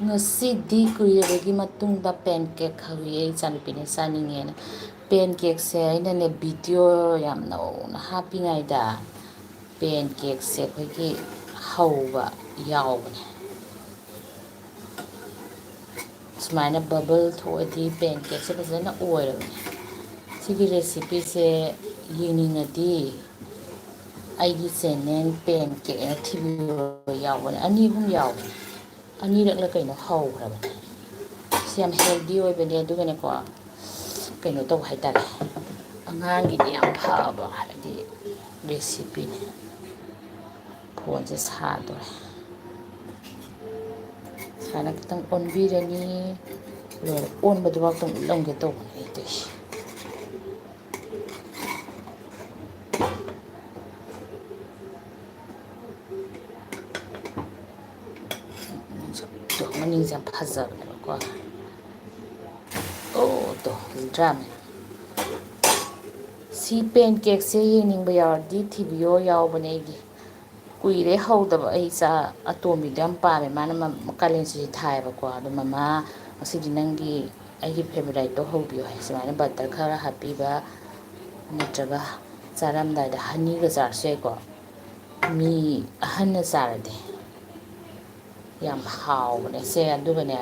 ngasi di kuirabagi matungda pancake hawi ai chanpine chaningena pancake se aina ne video yam na happy ngaida pancake se khoi hauba yawbane sumaina bubble thoadi pancake se fazana oirabane sigi recipe se yiningadi Eigi Channel pancake thibiyo yawbane ani hum yawbane anirak la kaino haugrabane ꯌꯥꯝ healthy ꯑꯣꯏꯕꯅꯦ ꯑꯗꯨꯒꯅꯦꯀꯣ ꯀꯩꯅꯣ ꯇꯧꯕ ꯍꯥꯏꯇꯥꯔꯦ ꯑꯉꯥꯡꯒꯤꯗꯤ ꯌꯥꯝ ꯐꯕ ꯍꯥꯏꯗꯤ ꯔꯦꯁꯤꯄꯤꯅꯤ ꯐꯣꯟꯁꯦ ꯁꯥꯗꯣꯔꯦ ꯁꯨꯃꯥꯏꯅ ꯈꯤꯇꯪ ꯑꯣꯟꯕꯤꯔꯅꯤ ꯂꯣꯏꯔꯦ ꯑꯣꯟꯕꯗꯨꯐꯥꯎꯇꯪ ꯎꯠꯂꯝꯒꯦ ꯇꯧꯕꯅꯦ ꯑꯩ ꯇꯧꯏꯁꯦ ꯃꯅꯤꯡꯁꯦ ꯌꯥꯝ ꯐꯖꯕꯅꯦꯕꯀꯣ ꯑꯣ ꯇꯣ ꯗ꯭ꯔꯥꯃꯦ ꯁꯤ ꯄꯦꯟꯀꯦꯛꯁꯦ ꯌꯦꯡꯅꯤꯡꯕ ꯌꯥꯎꯔꯗꯤ ꯊꯤꯕꯤꯌꯣ ꯌꯥꯎꯕꯅꯦ ꯑꯩꯒꯤ ꯀꯨꯏꯔꯦ ꯍꯧꯗꯕ ꯑꯩ ꯏꯆꯥ ꯑꯇꯣꯝꯕꯤꯗꯣ ꯌꯥꯝ ꯄꯥꯝꯃꯦ ꯃꯥꯅ ꯀꯥꯂꯦꯟꯁꯨꯁꯤ ꯊꯥꯏꯌꯦꯕꯀꯣ ꯑꯗꯣ ꯃꯃꯥ ꯉꯁꯤꯗꯤ ꯅꯪꯒꯤ ꯑꯩꯒꯤ ꯐꯦꯚꯣꯔꯥꯏꯠꯇꯣ ꯍꯧꯕꯤꯌꯣ ꯍꯥꯏ ꯁꯨꯃꯥꯏꯅ ꯕꯇꯔ ꯈꯔ ꯍꯥꯞꯄꯤꯕ ꯅꯠꯇ꯭ꯔꯒ ꯆꯥꯔꯝꯗꯥꯏꯗ ꯍꯅꯤꯒ ꯆꯥꯔꯁꯨ ꯌꯥꯏꯀꯣ ꯃꯤ ꯑꯍꯟꯅ ꯆꯥꯔꯗꯤ ꯌꯥꯝ ꯍꯥꯎꯕꯅꯦ ꯁꯦ ꯑꯗꯨꯒꯅꯦ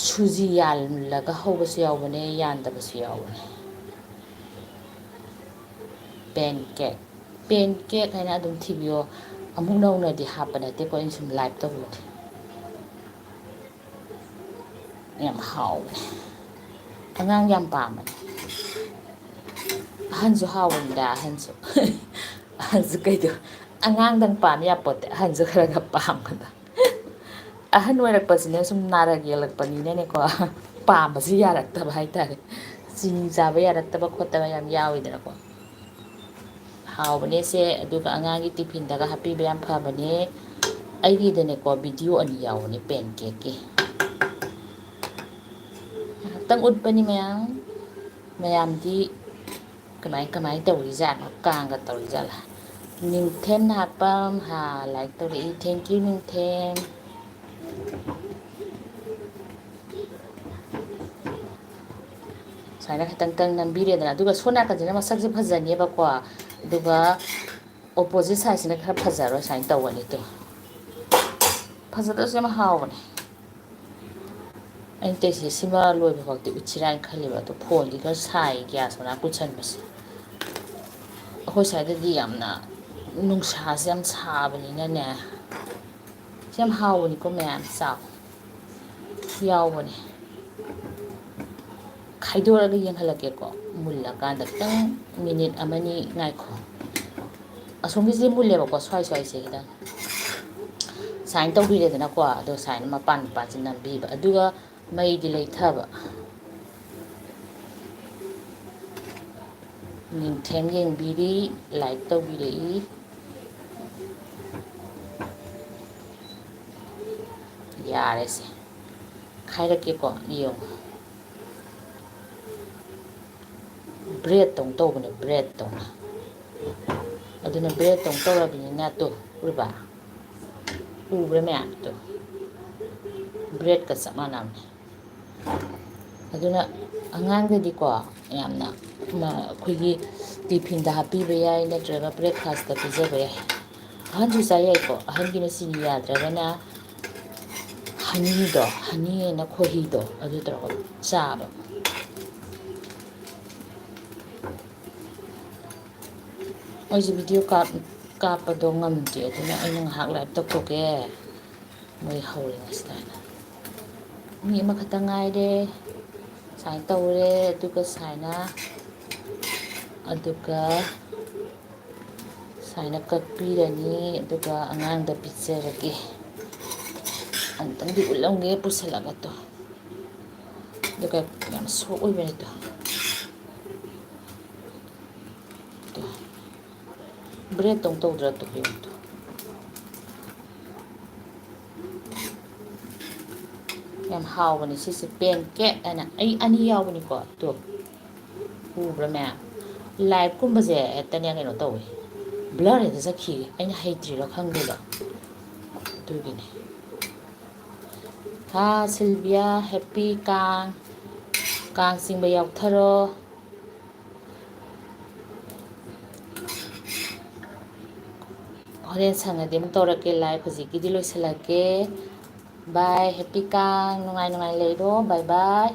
ꯁꯨꯖꯤ ꯌꯥꯜꯂꯒ ꯍꯧꯕꯁꯨ ꯌꯥꯎꯕꯅꯦ ꯌꯥꯟꯗꯕꯁꯨ ꯌꯥꯎꯕꯅꯦ ꯄꯦꯟꯀꯦꯛ ꯍꯥꯏꯅ ꯑꯗꯨꯝ ꯊꯤꯕꯤꯌꯣ ꯑꯃꯨꯛ ꯅꯧꯅꯗꯤ ꯍꯥꯞꯄ ꯅꯠꯇꯦꯀꯣ ꯑꯩꯅ ꯁꯨꯝ ꯂꯥꯏভ ꯇꯧꯕꯗꯤ ꯌꯥꯝ ꯍꯥꯎꯕꯅꯦ ꯑꯉꯥꯡ ꯌꯥꯝ ꯄꯥꯝꯕꯅꯦ ꯑꯍꯟꯁꯨ ꯍꯥꯎꯕꯅꯤꯗ ꯑꯍꯟꯁꯨ ꯀꯩꯗꯣ ꯑꯉꯥꯡꯗꯪ ꯄꯥꯝ ꯌꯥꯄꯣꯠꯇꯦ ꯑꯍꯟꯁꯨ ꯈꯔ ꯈꯔ ꯄꯥꯝꯒꯗ ꯑꯍꯟ ꯑꯣꯏꯔꯛꯄꯁꯤꯅ ꯁꯨꯝ ꯅꯥꯔꯛ ꯌꯦꯛꯂꯛꯄꯅꯤꯅꯅꯦꯀꯣ ꯄꯥꯝꯕꯁꯤ ꯌꯥꯔꯛꯇꯕ ꯍꯥꯏꯇꯥꯔꯦ ꯆꯤꯅꯤ ꯆꯥꯕ ꯌꯥꯔꯛꯇꯕ ꯈꯣꯠꯇꯕ ꯌꯥꯝ ꯌꯥꯎꯋꯤꯗꯅꯀꯣ ꯍꯥꯎꯕꯅꯦꯁꯦ ꯑꯗꯨꯒ ꯑꯉꯥꯡꯒꯤ ꯇꯤꯐꯤꯟꯗꯒ ꯍꯥꯞꯄꯤꯕ ꯌꯥꯝ ꯐꯕꯅꯦ ꯑꯩꯒꯤꯗꯅꯦꯀꯣ ꯚꯤꯗꯤꯑꯣ ꯑꯅꯤ ꯌꯥꯎꯕꯅꯦ ꯄꯦꯟꯀꯦꯛꯀꯤ ꯉꯥꯏꯍꯥꯛꯇꯪ ꯎꯠꯄꯅꯤ ꯃꯌꯥꯝꯗꯤ ꯀꯃꯥꯏ ꯇꯧꯔꯤꯖꯥꯠꯅꯣ ꯀꯥꯡꯒ ꯇꯧꯔꯤꯖꯥꯠꯂꯥ ꯅꯤꯡꯊꯦꯝ ꯍꯥꯞꯄꯝ ꯂꯥꯏꯛ ꯇꯧꯔꯛꯏ ꯊꯦꯡꯀ꯭ꯌꯨ ꯅꯤꯡꯊꯦꯝ ꯁꯨꯃꯥꯏꯅ ꯈꯤꯇꯪ ꯅꯝꯕꯤꯔꯦꯗꯅ ꯑꯗꯨꯒ ꯁꯣꯝ ꯅꯥꯀꯟꯁꯤꯅ ꯃꯁꯛꯁꯦ ꯐꯖꯅꯦꯕꯀꯣ ꯑꯗꯨꯒ ꯑꯣꯄꯣꯖꯤꯠ ꯁꯥꯏꯠꯁꯤꯅ ꯈꯔ ꯐꯖꯔꯣꯏ ꯁꯨꯃꯥꯏꯅ ꯇꯧꯒꯅꯤꯗꯣ ꯐꯖꯗꯁꯨ ꯌꯥꯝ ꯍꯥꯎꯕꯅꯦ ꯑꯩꯅ ꯇꯩꯁꯦ ꯁꯤꯃ ꯂꯣꯏꯕ ꯐꯥꯎꯗꯤ ꯎꯠꯁꯤꯔꯥ ꯍꯥꯏꯅ ꯈꯜꯂꯦꯕ ꯑꯗꯣ ꯐꯣꯟꯗꯤ ꯈꯔ ꯁꯥꯏ ꯒ꯭ꯌꯥꯁ ꯃꯅꯥꯛ ꯄꯨꯁꯟꯕꯁꯦ ꯑꯩꯈꯣꯏ ꯁ꯭ꯋꯥꯏꯗꯗꯤ ꯌꯥꯝꯅ ꯅꯨꯡꯁꯥꯁꯦ ꯌꯥꯝ ꯁꯥꯕꯅꯤꯅꯅꯦ ꯁꯤ ꯌꯥꯝ ꯍꯥꯎꯕꯅꯤꯀꯣ ꯃꯌꯥꯝ ꯆꯥꯎ ꯌꯥꯎꯕꯅꯦ ꯈꯥꯏꯗꯣꯛꯑꯒ ꯌꯦꯡꯍꯜꯂꯛꯀꯦꯀꯣ ꯃꯨꯜꯂꯀꯥꯟꯗ ꯈꯤꯇꯪ ꯃꯤꯅꯤꯠ ꯑꯃꯅꯤ ꯉꯥꯏꯈꯣ ꯑꯁꯣꯝꯒꯤꯁꯦ ꯃꯨꯜꯂꯦꯕꯀꯣ ꯁ꯭ꯋꯥꯏꯁꯦ ꯈꯤꯇꯪ ꯁꯥꯏꯅ ꯇꯧꯕꯤꯔꯦꯗꯅꯀꯣ ꯑꯗꯣ ꯁꯥꯏꯅ ꯃꯄꯥꯟꯁꯦ ꯅꯝꯕꯤꯕ ꯑꯗꯨꯒ ꯃꯩꯗꯤ ꯂꯩꯊꯕ ꯅꯤꯡꯊꯦꯝ ꯌꯦꯡꯕꯤꯔꯤ ꯂꯥꯏꯛ ꯇꯧꯕꯤꯔꯛꯏ ꯌꯥꯔꯦꯁꯦ ꯈꯥꯏꯔꯛꯀꯦꯀꯣ ꯌꯦꯡꯉꯣ ꯕ꯭ꯔꯦꯗꯇꯧꯅ ꯇꯧꯕꯅꯦ ꯕ꯭ꯔꯦꯗꯇꯧꯅ ꯑꯗꯨꯅ ꯕ꯭ꯔꯦꯗꯇꯧꯅ ꯇꯧꯔꯕꯅꯤꯅ ꯇꯣ ꯎꯔꯕ ꯎꯕ꯭ꯔꯥ ꯃꯌꯥꯝꯗꯣ ꯕ꯭ꯔꯦꯗꯀ ꯆꯞ ꯃꯥꯟꯅꯕꯅꯦ ꯑꯗꯨꯅ ꯑꯉꯥꯡꯗꯗꯤꯀꯣ ꯌꯥꯝꯅ ꯑꯩꯈꯣꯏꯒꯤ ꯇꯤꯐꯤꯟꯗ ꯍꯥꯞꯄꯤꯕ ꯌꯥꯏ ꯅꯠꯇ꯭ꯔꯒ ꯕ꯭ꯔꯦꯛꯐꯥꯁꯇ ꯄꯤꯖꯕ ꯌꯥꯏ ꯑꯍꯟꯁꯨ ꯆꯥ ꯌꯥꯏꯀꯣ ꯑꯍꯟꯒꯤꯅ ꯆꯤꯅꯤ ꯌꯥꯗ꯭ꯔꯒꯅ ꯍꯅꯤꯅ ꯈꯣꯍꯤꯗꯣ ꯑꯗꯨ ꯇꯧꯔꯒ ꯆꯥꯕ ꯑꯩꯁꯦ ꯚꯤꯗꯤꯑꯣ ꯀꯥꯞꯄꯗꯣ ꯉꯝꯗꯦ ꯑꯗꯨꯅ ꯑꯩꯅ ꯉꯥꯏꯍꯥꯛ ꯂꯥꯏꯚ ꯇꯧꯊꯣꯛꯀꯦ ꯃꯣꯏ ꯍꯧꯔꯤꯉꯩꯁꯤꯗ ꯃꯤ ꯑꯃꯈꯛꯇꯪ ꯉꯥꯏꯔꯦ ꯁꯨꯃꯥꯏꯅ ꯇꯧꯔꯦ ꯑꯗꯨꯒ ꯁꯨꯃꯥꯏꯅ ꯀꯛꯄꯤꯔꯅꯤ ꯑꯗꯨꯒ ꯑꯉꯥꯡꯗ ꯄꯤꯖꯔꯒꯦ ꯑꯃꯨꯛꯇꯪꯗꯤ ꯎꯠꯂꯝꯒꯦ ꯄꯨꯁꯤꯜꯂꯒꯗꯣ ꯑꯗꯨꯒ ꯌꯥꯝ ꯁꯣꯛ ꯑꯣꯏꯕꯅꯤꯗꯣ ꯕ꯭ꯔꯦꯗꯇꯧ ꯇꯧꯗ꯭ꯔꯥ ꯇꯨꯍꯤꯗꯣ ꯌꯥꯝ ꯍꯥꯎꯕꯅꯦ ꯁꯤꯁꯦ ꯄꯦꯟꯀꯦꯛ ꯍꯥꯏꯅ ꯑꯩ ꯑꯅꯤ ꯌꯥꯎꯕꯅꯤꯀꯣ ꯇꯣ ꯎꯕ꯭ꯔꯥ ꯃꯌꯥꯝ ꯂꯥꯏꯚꯀꯨꯝꯕꯁꯦ ꯍꯦꯛꯇꯅꯦ ꯀꯩꯅꯣ ꯇꯧꯋꯤ ꯕ꯭ꯂꯔ ꯍꯦꯛꯇ ꯆꯠꯈꯤꯌꯦ ꯑꯩꯅ ꯍꯩꯇ꯭ꯔꯤꯔꯣ ꯈꯪꯗꯦꯕ ꯑꯗꯨꯒꯤꯅꯦ ꯍꯥ ꯁꯤꯜꯚꯤꯌꯥ ꯍꯦꯞꯄꯤ ꯀꯥꯡ ꯀꯥꯡ ꯆꯤꯡꯕ ꯌꯥꯎꯊꯔꯣ ꯍꯣꯔꯦꯟ ꯁꯪꯉꯗꯤ ꯑꯃꯨꯛ ꯇꯧꯔꯛꯀꯦ ꯂꯥꯏꯚ ꯍꯧꯖꯤꯛꯀꯤꯗꯤ ꯂꯣꯏꯁꯤꯜꯂꯛꯀꯦ ꯕꯥꯏ ꯍꯦꯞꯄꯤ ꯀꯥꯡ ꯅꯨꯡꯉꯥꯏ ꯅꯨꯡꯉꯥꯏ ꯂꯩꯔꯣ ꯕꯥꯏ ꯕꯥꯏ